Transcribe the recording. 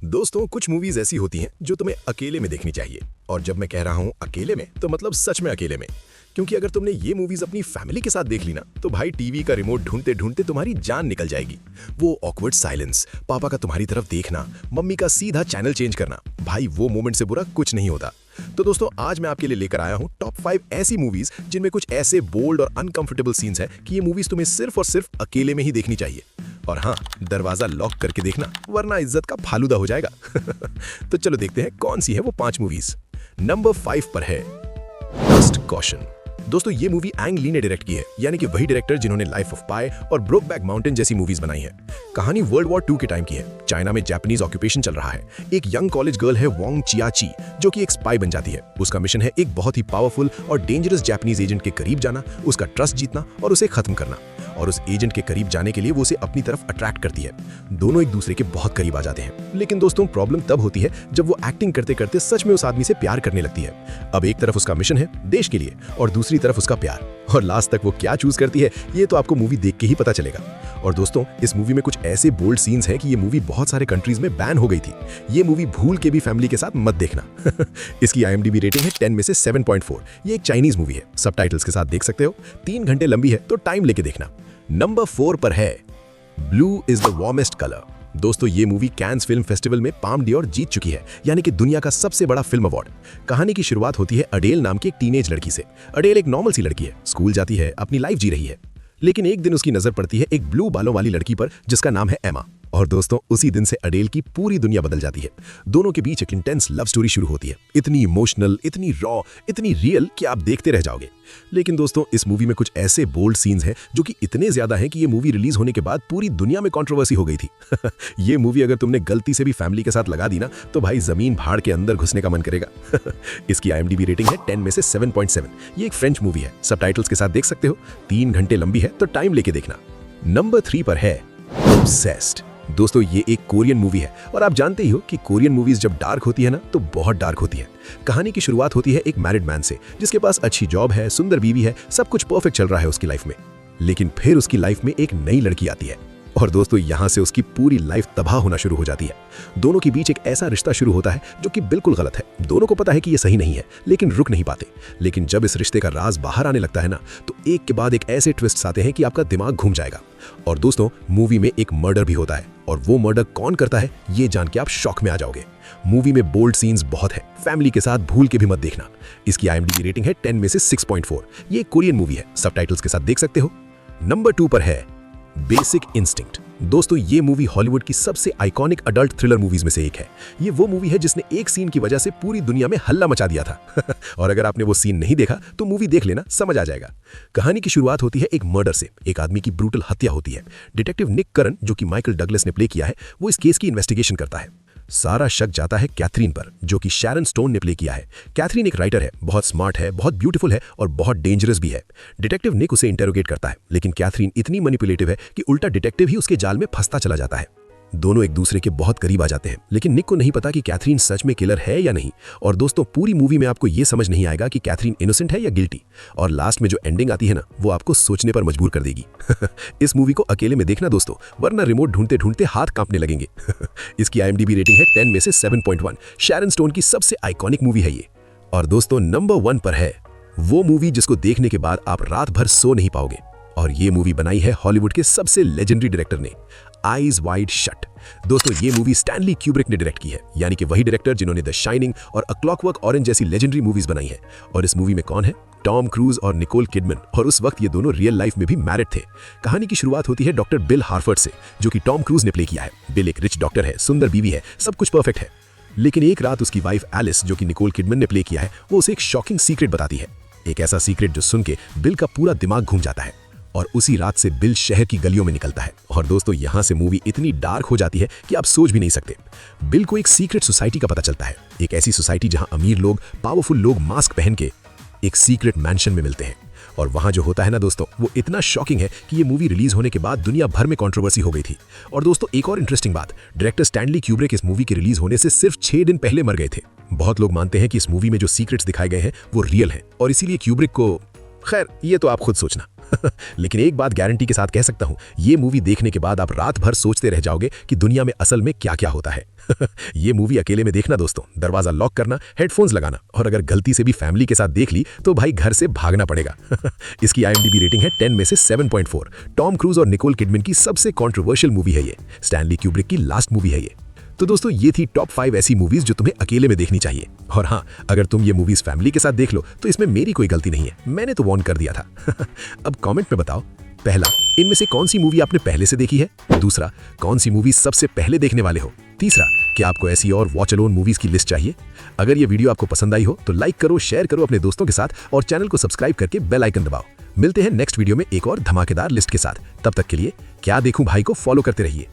दोस्तों, कुछ मूवीज ऐसी होती हैं जो तुम्हें अकेले में देखनी चाहिए। और जब मैं कह रहा हूं अकेले में, तो मतलब सच में अकेले में। क्योंकि अगर तुमने ये मूवीज अपनी फैमिली के साथ देख ली ना, तो भाई टीवी का रिमोट ढूंढते ढूंढते तुम्हारी जान निकल जाएगी। वो ऑकवर्ड साइलेंस, पापा का तुम्हारी तरफ देखना, मम्मी का सीधा चैनल चेंज करना, भाई वो मोमेंट से बुरा कुछ नहीं होता। तो दोस्तों, आज मैं आपके लिए लेकर आया हूं टॉप 5 ऐसी मूवीज जिनमें कुछ ऐसे बोल्ड और अनकंफर्टेबल सीन्स हैं कि ये मूवीज तुम्हें सिर्फ और सिर्फ अकेले में ही देखनी चाहिए। और हाँ, दरवाजा लॉक करके देखना, वरना इज्जत का फालूदा हो जाएगा। तो चलो देखते हैं कौन सी है वो 5 मूवीज। नंबर 5 पर है फर्स्ट कॉशन। दोस्तों, ये मूवी एंग ली ने डायरेक्ट की है, यानी कि वही डायरेक्टर जिन्होंने लाइफ ऑफ पाई और ब्रोकबैक माउंटेन जैसी मूवीज बनाई है। कहानी वर्ल्ड वॉर 2 के टाइम की है। चाइना में जापानीज ऑक्यूपेशन चल रहा है। एक यंग कॉलेज गर्ल है वोंग चियाची, जो कि एक स्पाई बन जाती है। उसका मिशन है एक बहुत ही पावरफुल और डेंजरस जापानीज एजेंट के करीब जाना, उसका ट्रस्ट जीतना और उसे खत्म करना। और उस एजेंट के करीब जाने के लिए वो उसे अपनी तरफ अट्रैक्ट करती है। दोनों एक दूसरे के बहुत करीब आ जाते हैं। लेकिन दोस्तों, प्रॉब्लम तब होती है जब वो एक्टिंग करते करते सच में उस आदमी से प्यार करने लगती है। अब एक तरफ उसका मिशन है देश के लिए और दूसरी तरफ उसका प्यार। और लास्ट तक वो क्या चूज करती है, ये तो आपको मूवी देख के ही पता चलेगा। और दोस्तों, इस मूवी में कुछ ऐसे बोल्ड सीन्स हैं कि ये मूवी बहुत सारे कंट्रीज में बैन हो गई थी। ये मूवी भूल के भी फैमिली के साथ मत देखना। इसकी IMDb रेटिंग है 10 में से 7.4। ये एक चाइनीज मूवी है, सबटाइटल्स के साथ देख सकते हो। 3 घंटे लंबी है, तो टाइम लेके देखना। नंबर 4 पर है blue is the warmest colour. दोस्तों, ये मूवी कैन्स फिल्म फेस्टिवल में पाम डियोर जीत चुकी है, यानी कि दुनिया का सबसे बड़ा फिल्म अवार्ड। कहानी की शुरुआत होती है अडेल नाम की एक टीनेज लड़की से। अडेल एक नॉर्मल सी लड़की है, स्कूल जाती है, अपनी लाइफ जी रही है। लेकिन एक दिन उसकी नजर पड़ती है एक ब्लू बालों वाली लड़की पर, जिसका नाम है एमा। और दोस्तों, उसी दिन से अडेल की पूरी दुनिया बदल जाती है। दोनों के बीच एक इंटेंस लव स्टोरी शुरू होती है, इतनी इमोशनल, इतनी रॉ, इतनी रियल कि आप देखते रह जाओगे। लेकिन दोस्तों, इस मूवी में कुछ ऐसे बोल्ड सीन्स हैं जो कि इतने ज्यादा हैं कि ये मूवी रिलीज होने के बाद पूरी दुनिया में कंट्रोवर्सी हो गई थी। ये मूवी अगर तुमने गलती से भी फैमिली के साथ लगा दी ना, तो भाई जमीन भाड़ के अंदर घुसने का मन करेगा। इसकी IMDb रेटिंग है 10 में से 7.7। ये एक फ्रेंच मूवी है, सबटाइटल्स के साथ देख सकते हो। 3 घंटे लंबी है, तो टाइम लेके देखना। नंबर 3 पर है ऑब्सेस्ड। दोस्तों, ये एक कोरियन मूवी है और आप जानते ही हो कि कोरियन मूवीज जब डार्क होती है ना, तो बहुत डार्क होती है। कहानी की शुरुआत होती है एक मैरिड मैन से, जिसके पास अच्छी जॉब है, सुंदर बीवी है, सब कुछ परफेक्ट चल रहा है उसकी लाइफ में। लेकिन फिर उसकी लाइफ में एक नई लड़की आती है और दोस्तों, यहां से उसकी पूरी लाइफ तबाह होना शुरू हो जाती है। दोनों के बीच एक ऐसा रिश्ता शुरू होता है जो कि बिल्कुल गलत है। दोनों को पता है कि ये सही नहीं है, लेकिन रुक नहीं पाते। लेकिन जब इस रिश्ते का राज बाहर आने लगता है ना, तो एक के बाद एक ऐसे ट्विस्ट्स आते हैं कि आपका दिमाग घूम जाएगा। और दोस्तों, मूवी में एक मर्डर भी होता है, और वो मर्डर कौन करता है ये जान के आप शॉक में आ जाओगे। मूवी में बोल्ड सीन्स बहुत है, फैमिली के साथ भूल के भी मत देखना। इसकी IMDb रेटिंग है 10 में से 6.4। ये एक कोरियन मूवी है, सबटाइटल्स के साथ देख सकते हो। नंबर 2 पर है बेसिक इंस्टिंक्ट। दोस्तों, ये मूवी हॉलीवुड की सबसे आइकॉनिक अडल्ट थ्रिलर मूवीज में से एक है। ये वो मूवी है जिसने एक सीन की वजह से पूरी दुनिया में हल्ला मचा दिया था। और अगर आपने वो सीन नहीं देखा तो मूवी देख लेना, समझ आ जाएगा। कहानी की शुरुआत होती है एक मर्डर से। एक आदमी की ब्रूटल हत्या होती है। डिटेक्टिव निक करन, जो कि माइकल डगलस ने प्ले किया है, वो इस केस की इन्वेस्टिगेशन करता है। सारा शक जाता है कैथरीन पर, जो कि शैरन स्टोन ने प्ले किया है। कैथरीन एक राइटर है, बहुत स्मार्ट है, बहुत ब्यूटीफुल है और बहुत डेंजरस भी है। डिटेक्टिव निक उसे इंटेरोगेट करता है, लेकिन कैथरीन इतनी मैनिपुलेटिव है कि उल्टा डिटेक्टिव ही उसके जाल में फंसता चला जाता है। दोनों एक दूसरे के बहुत करीब आ जाते हैं, लेकिन निक को नहीं पता कि कैथरीन सच में किलर है या नहीं। और दोस्तों, पूरी मूवी में आपको ये समझ नहीं आएगा कि कैथरीन इनोसेंट है या गिल्टी। और लास्ट में जो एंडिंग आती है ना, वो आपको सोचने पर मजबूर कर देगी। इस मूवी को अकेले में देखना दोस्तों, वरना रिमोट ढूंढते ढूंढते हाथ कांपने लगेंगे। इसकी IMDb रेटिंग है 10 में से 7.1। शैरन स्टोन की सबसे आइकॉनिक मूवी है ये। और दोस्तों, नंबर 1 पर है वो मूवी जिसको देखने के बाद आप रात भर सो नहीं पाओगे। और ये मूवी बनाई है हॉलीवुड के सबसे लेजेंडरी डायरेक्टर ने, आइज वाइड शट। दोस्तों, ये मूवी स्टैनली क्यूब्रिक ने डायरेक्ट की है, यानी कि वही डायरेक्टर जिन्होंने द शाइनिंग और अ क्लॉकवर्क ऑरेंज जैसी लेजेंडरी मूवीज बनाई है। और इस मूवी में कौन है? टॉम क्रूज और निकोल किडमन। और उस वक्त ये दोनों रियल लाइफ में भी मैरिड थे। कहानी की शुरुआत होती है डॉक्टर बिल हार्फर्ड से, जो कि टॉम क्रूज ने प्ले किया है। बिल एक रिच डॉक्टर है, सुंदर बीवी है, सब कुछ परफेक्ट है। लेकिन एक रात उसकी वाइफ एलिस, जो कि निकोल किडमन ने प्ले किया है, वो उसे एक शॉकिंग सीक्रेट बताती है। एक ऐसा सीक्रेट जो सुन के बिल का पूरा दिमाग घूम जाता है। और उसी रात से बिल शहर की गलियों में निकलता है। और दोस्तों, यहाँ से मूवी इतनी डार्क हो जाती है कि आप सोच भी नहीं सकते। बिल को एक सीक्रेट सोसाइटी का पता चलता है, एक ऐसी सोसाइटी जहाँ अमीर लोग, पावरफुल लोग मास्क पहन के एक सीक्रेट मैंशन में मिलते हैं। और वहाँ जो होता है ना दोस्तों, वो इतना शॉकिंग है कि ये मूवी रिलीज होने के बाद दुनिया भर में कंट्रोवर्सी हो गई थी। और दोस्तों, एक और इंटरेस्टिंग बात, डायरेक्टर स्टैनली क्यूब्रिक इस मूवी के रिलीज होने से सिर्फ 6 दिन पहले मर गए थे। बहुत लोग मानते हैं कि इस मूवी में जो सीक्रेट्स दिखाए गए हैं वो रियल हैं, और इसीलिए क्यूब्रिक को, खैर ये तो आप खुद सोचना। लेकिन एक बात गारंटी के साथ कह सकता हूं, ये मूवी देखने के बाद आप रात भर सोचते रह जाओगे कि दुनिया में असल में क्या क्या होता है। ये मूवी अकेले में देखना दोस्तों, दरवाजा लॉक करना, हेडफोन्स लगाना, और अगर गलती से भी फैमिली के साथ देख ली तो भाई घर से भागना पड़ेगा। इसकी IMDb रेटिंग है 10 में से 7.4। टॉम क्रूज और निकोल किडमैन की सबसे कंट्रोवर्शियल मूवी है ये। स्टैनली क्यूब्रिक की लास्ट मूवी है ये। तो दोस्तों ये थी टॉप 5 ऐसी मूवीज जो तुम्हें अकेले में देखनी चाहिए। और हाँ, अगर तुम ये मूवीज फैमिली के साथ देख लो तो इसमें मेरी कोई गलती नहीं है, मैंने तो वार्न कर दिया था। अब कमेंट में बताओ, पहला, इनमें से कौन सी मूवी आपने पहले से देखी है? दूसरा, कौन सी मूवी सबसे पहले देखने वाले हो? तीसरा, क्या आपको ऐसी और वॉच अलोन मूवीज की लिस्ट चाहिए? अगर ये वीडियो आपको पसंद आई हो तो लाइक करो, शेयर करो अपने दोस्तों के साथ और चैनल को सब्सक्राइब करके बेल आइकन दबाओ। मिलते हैं नेक्स्ट वीडियो में एक और धमाकेदार लिस्ट के साथ। तब तक के लिए क्या देखूं भाई को फॉलो करते रहिए।